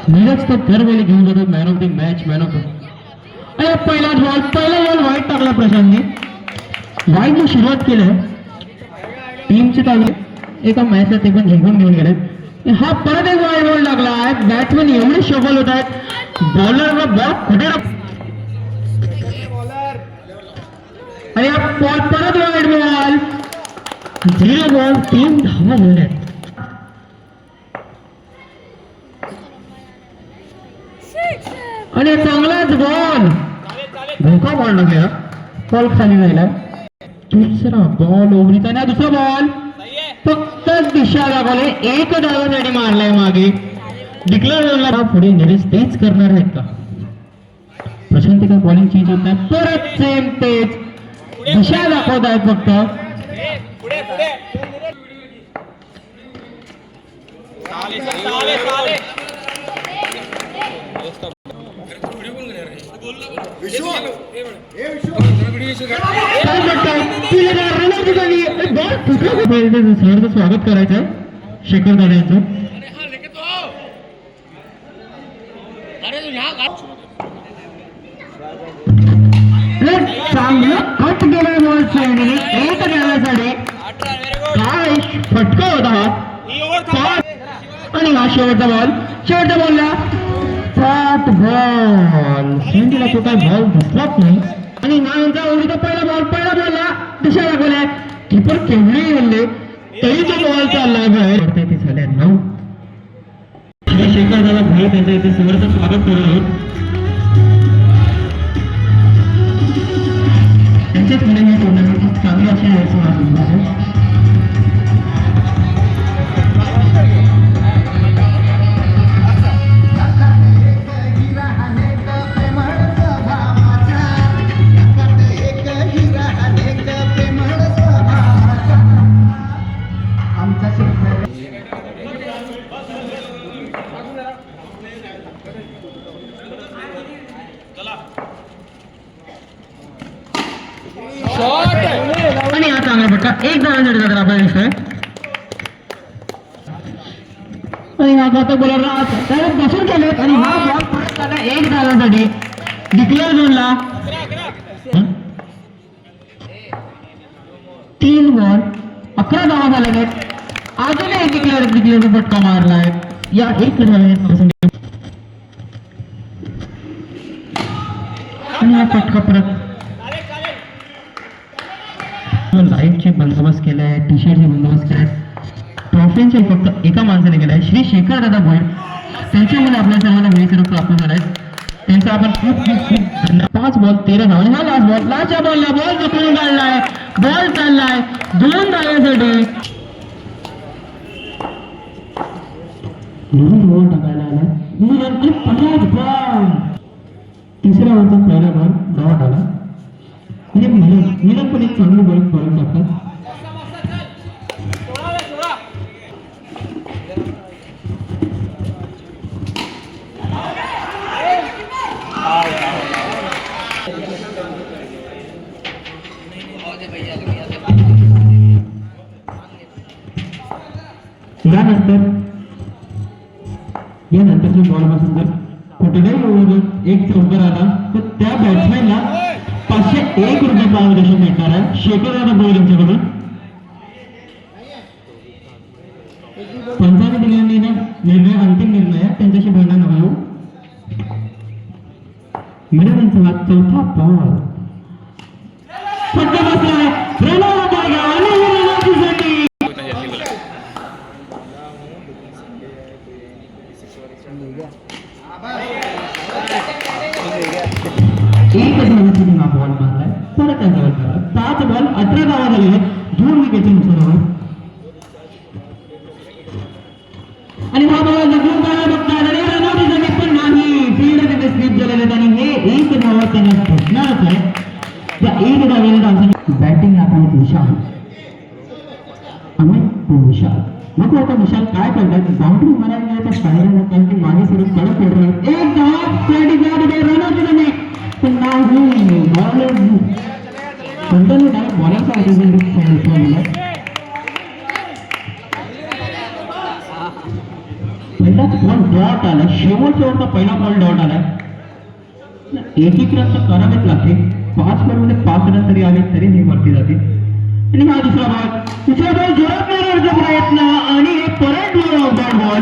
नीरज तर दरवेळी घेऊन जातो man of the match, man of the. अरे पहिला बॉल वाईट टाकला प्रशांतने. वाईटने सुरुवात केलं टीमची ताकद एका मॅचला ते पण जिंकून घेऊन गेले. हा परत एक वाईट बॉल टाकला आहे. बॅट्समन एवढे शफल होत आहेत, बॉलरला बॉल कुठे. अरे परत वाईट बॉल. 0 बॉल 3 धावा झाल्या. आणि चांगलाच बॉल, धोका बॉल टाकला, बॉल खाली राहिला. दुसरा बॉल ओव्हरीचा ना, दुसरा बॉल फक्त दिशा दाखवले. एक धावासाठी मारलाय मागे. डिक्लेअर झाला पुढे. नीरज तेच करणार आहेत का? प्रशांत का बॉलिंग चेंज होत नाही, परत सेम तेच दिशा दाखवत आहेत फक्त. स्वागत करायचं शेखर दादा यांचं. चांगलं कट गेला बॉल चेंडूने. एक गेल्यासाठी काय फटका होता आणि हा शेवटचा बॉलला 7 बॉल. सेंटीला तो काय बॉल दिसलाच नाही. आणि नावांचा ओढीचा पहिला बॉलला दिशा दाखवलाय. कीपर केवढे गेले तरी तो बॉल चाललाय बाहेर. ते झाल्या 9. शेखर दादा भाई त्यांच्या इथे समोरचं स्वागत करत आहोत. त्यांच्याच पुढे ही टुर्नामेंट चांगली अशी आहे. आणि हा चांगला फटका एक धावांसाठी जातात आपल्याला दिसतोय. आणि हा घातक बॉलर बसून केलेत आणि हा बॉल परत झाला 1 धावांसाठी. डिक्लेअर झोनला 3 बॉल 11 धावा झाल्या आहेत. अजून एक डिक्लेअर फटका मारलाय या 1 धावांसाठी. आणि हा फटका परत लाईटचे बंदोबस्त केलाय, टी शर्टचे बंदोबस्त केलाय, ट्रॉफींचे फक्त एका माणसाने केलाय श्री शेखर दादा भोईर. त्यांच्यामध्ये आपल्या सर्वांना भेट प्राप्त झालाय. त्यांचा आपण खूप धन्यवाद. 5 बॉल 13 धावा. हा लास्टच्या बॉलला बॉल पकडून काढलाय. बॉल चाललाय 2 धावांसाठी. बॉल टाकायला आला. 5 बॉल. तिसऱ्या ओव्हरचा पहिला बॉल धावा आला. म्हणजे मिलन पण एक चांगली बॉलिंग करून टाकतात. यानंतरच्या बॉलपासून जर कुठल्याही ओव्हरवर एक चौकार आला तर त्या बॅट्समॅनला 501 रुपये पारितोषिक मिळणार आहे शेखर दादा भोईर यांच्याकडून. पंचाने दिलेला निर्णय अंतिम निर्णय आहे. त्यांच्याशी भांडण नको. मिळवण्याचा हा चौथा बॉल फटका बसलाय. एक धावासाठी हा बॉल मारलाय. परत त्या बॉल करा. 7 बॉल 18 धावा झालेले 2 विकेटच्या नुकसानावर. आणि हा बॉल लगून जायला बघतात आणि रनआउट झाले पण नाही. फील्ड तिथे स्लिप झालेले आहेत आणि हे 1 धावा त्यांना भेटणारच आहे. त्या 1 धावेला धावसाठी बॅटिंग आपण विशाल मग आता विशाल काय करतात. बाउंड्री मारायला तर पाहिजे त्यांची मागे सोडून कडक पडतात. 1 धावा रनआउट झाले पण नाही. बॉलरचा पहिलाच बॉल डॉट आला, शेवटचा पहिला बॉल डॉट आलाय. एक रन तर करावेच लागते. 5 बॉलमध्ये 5 रन तरी आले तरी ही वरती जाते. आणि हा दुसरा बॉल जोरात मारण्याचा प्रयत्न आणि परत बॉल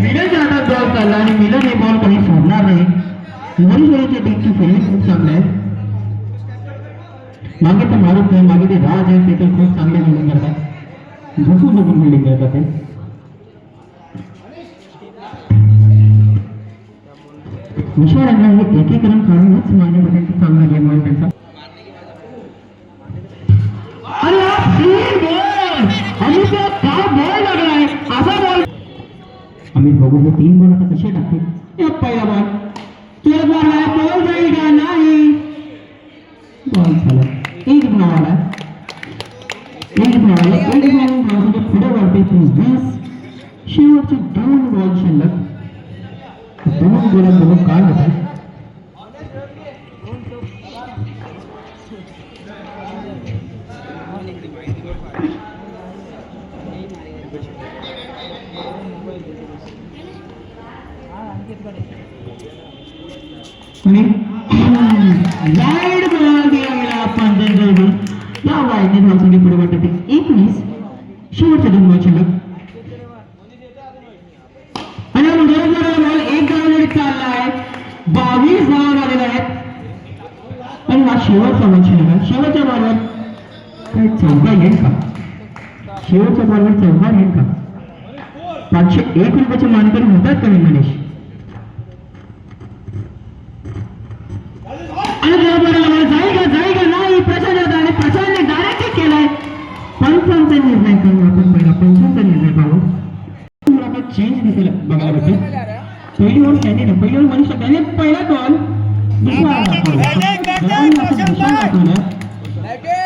मिलनच्या हातात बॉल चालला आणि मिलन हे बॉल काही सोडणार नाही. मोरीशोरीच्या टीमची फिल्डिंग खूप चांगली आहे. मागे तर मारूत नाही, मागे ते राज आहे ते तर खूप चांगले फिल्डिंग करतात, झोपून फिल्डिंग करतात ते. विशाल यांना हे एक रन काढूनच मारण्यापर्यंत चांगला गेम आहे त्यांचा. अमित बघू हे 3 बॉल आता कसे टाकतील. पहिला बॉल जाईल का नाही, बॉल झाला. एक धाव पुढे वाढते 20. शेवटचे 2 बॉल शिल्लक. 2 गोलात बघून काय होतं. आणि वाईड बॉल दिला गेला पंजाबी. या वाईडने धावसंख्या पुढे वाटते 19. शेवटचे 2 बॉल शिल्लक. आणि बॉल एक धाव चालला आहे. 22 धावा झालेल्या आहेत. आणि हा शेवटचा बॉल शिल्लक आहे. शेवटच्या बॉलवर काय चौका येईल का, शेवटच्या बॉलवर चौका येईल का. 501 रुपयाचे मानकरी होतात का मनीष. जाईल का नाही, प्रशांतने डायरेक्ट केलाय. पंचांचा निर्णय करू आपण, पहिला पंचांचा निर्णय पाहू. आपण चेंज दिसेल बघायला भेटेल. पहिली ओव्हर त्यांनी पहिली ओव्हर मनीष त्याने पहिला बॉल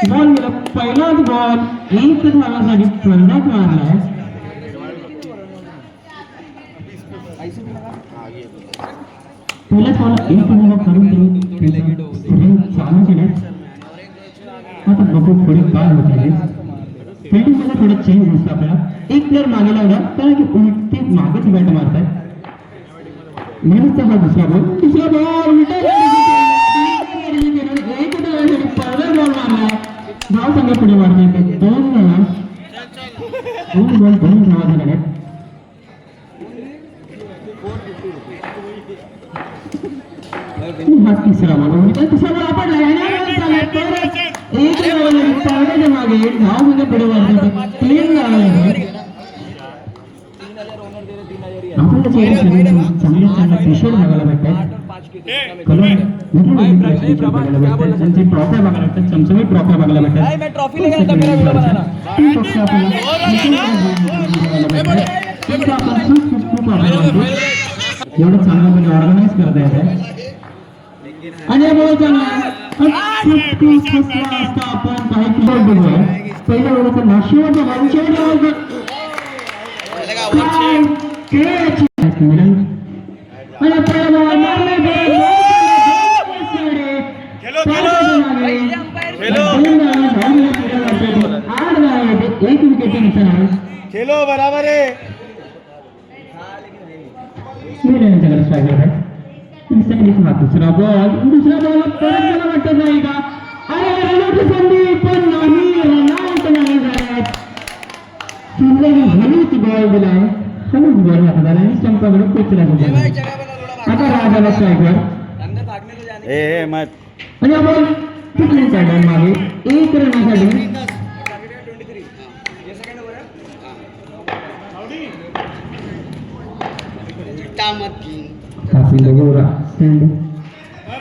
बॉल गेला. पहिलाच बॉल एक धावासाठी स्पर्धात मारलाय. पहिल्याच बॉल एक धावा करून चालू केले. आता बघू पुढे काय होते. फिल्डिंग मध्ये थोडं चेंज दिसतं आपल्याला. एक प्लेअर मागे लावला कारण की उलटी मागेच बॅट मारताय. हा दुसरा बॉल बॉल मारलाय. धाव संख्या पुढे वाढते 2 बॉल 2 धावा झालेल्या आहेत. हा तिसरा बॉल आपडला एक मागे धाव म्हणजे पुढे वाढते 3 चांगले पेशल बघायला भेटतात. ट्रॉफ्या बघायला भेटतात, चमचमीत ट्रॉफ्या बघायला भेटतात. एवढं चांगलं ऑर्गनाइज करता येत. आणि आपण काही बघूया. पहिल्या वेळेचा नाशिवाचा एक विकेट नुकसान आहे. खेलो बराबर आहे. दुसरा बॉल परत वाटत नाही का. अरे संधी पण नाही झाल्यात. हळूच बॉल दिलाय. हळूच बॉल हातात आला आणि स्टंपाकडे पोचला. आता राजाला स्ट्रायकर आणि आपण कुठली साईड मागे 1 रनासाठी.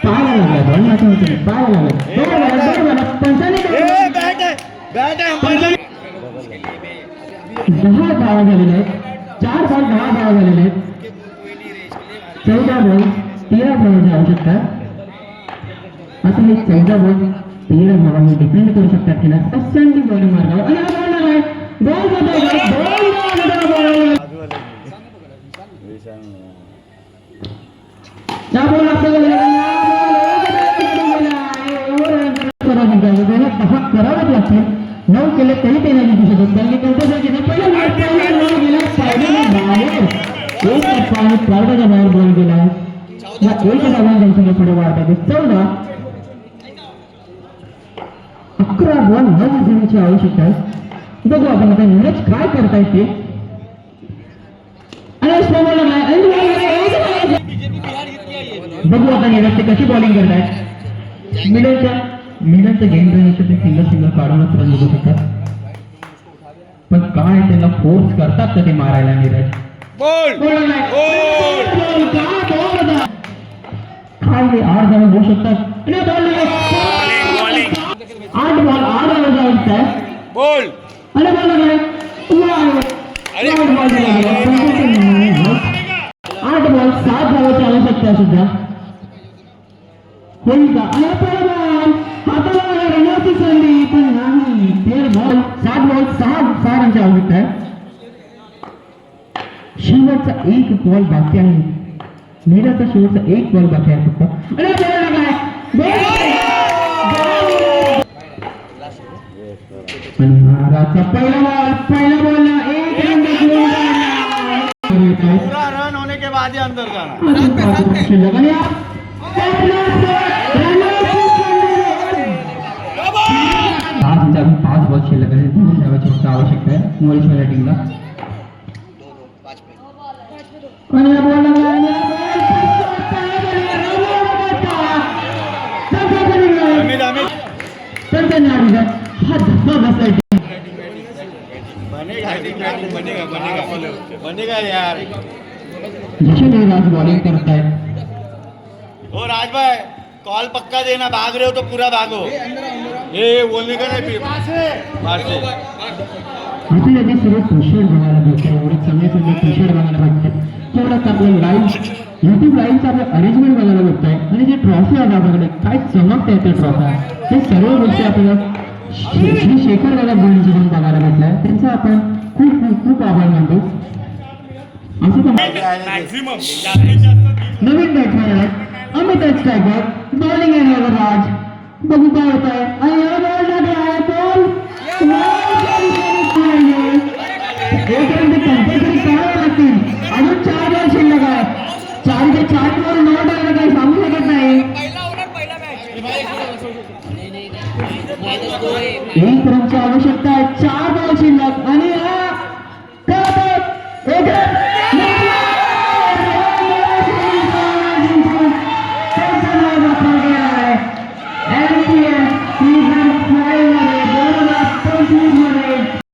पाहायला लागला पाहायला लागला 10 धावा झालेल्या आहेत. 4 बॉल 10 धावा झालेल्या आहेत. 14 बॉल 13 धावांची आवश्यकता. आता हे 14 बॉल 13 धावा हे डिफेंड करू शकतात की नाही. संधी बॉल मारला आणि हा बॉल आहे. करावंच लागतील. 9 केले तरी ते नाही जिंकू शकत. त्यांनी कंपल्सरी केलं. पहिला एक टप्पा आणि स्पर्धाच्या बाहेर बॉल गेला. या एक धावांनी संघ पुढे वाढत आहे. 14 11 बॉल 9 धावांची आवश्यकता आहे. बघू आपण आता नीरज काय करतायत ते. बघू आता नीरज ते कशी बॉलिंग करतायत. मिडलचं गेम रन ते सिंगल काढूनच रन बघू शकतात. पण काय त्यांना फोर्स करतात का ते मारायला नीरज. खाली 8 धावा होऊ शकतात. 8 बॉल 8 धावांची आवश्यकता आहे. बोल अरे बोला काय 8 बॉल 7 धावांची आवश्यकता सुद्धा होईल का. अरे बॉल हाताला रनाची संधी पण नाही. 13 बॉल 7 बॉल 6 रनची आवश्यकता आहे. शेवटचा 1 बॉल बाकी आहे. नीरजचा शेवटचा 1 बॉल बाकी आहे फक्त. अरे बोला काय महाराजचा पहिला बॉलला 1 रन पूरा रन होने के बाद ही अंदर जाना. आज 5 बॉल शिल्लक आहे. 2 धावांची फक्त आवश्यकता आहे मुळेश्वर या टीमला. हा धक्का बसलाय. बनेगा यार. जसे राज बॉलिंग करतायत. ओ राज भाई कॉल पक्का देना. भाग रहे हो तो पूरा भागो. ये बोलने का नहीं आपल्याला जे सर्व प्रेशर बघायला भेटतं. एवढे चांगले चांगले प्रेशर बघायला भेटतात. तेवढंच आपलं लाईव्ह युट्यूब लाईव्हचं आपलं अरेंजमेंट बघायला भेटतंय. आणि जे ट्रॉफी आहे आपल्याकडे काय चमकत आहे त्या ट्रॉफ्या. हे सर्व गोष्टी आपल्याला श्री शेखर दादा बोलून बघायला भेटलाय. त्यांचा आपण खूप खूप खूप आभार मानतो. असं नवीन बॅट्समॅन आहे अमित टायगर. बॉलिंग आहे राज. बघू काय होत आहे. एक रन ते कंपल्सरी करावे लागतील. अजून 4 बॉल शिल्लक आहे. 4 बॉल न टाकलं काही सांगू शकत नाही. 1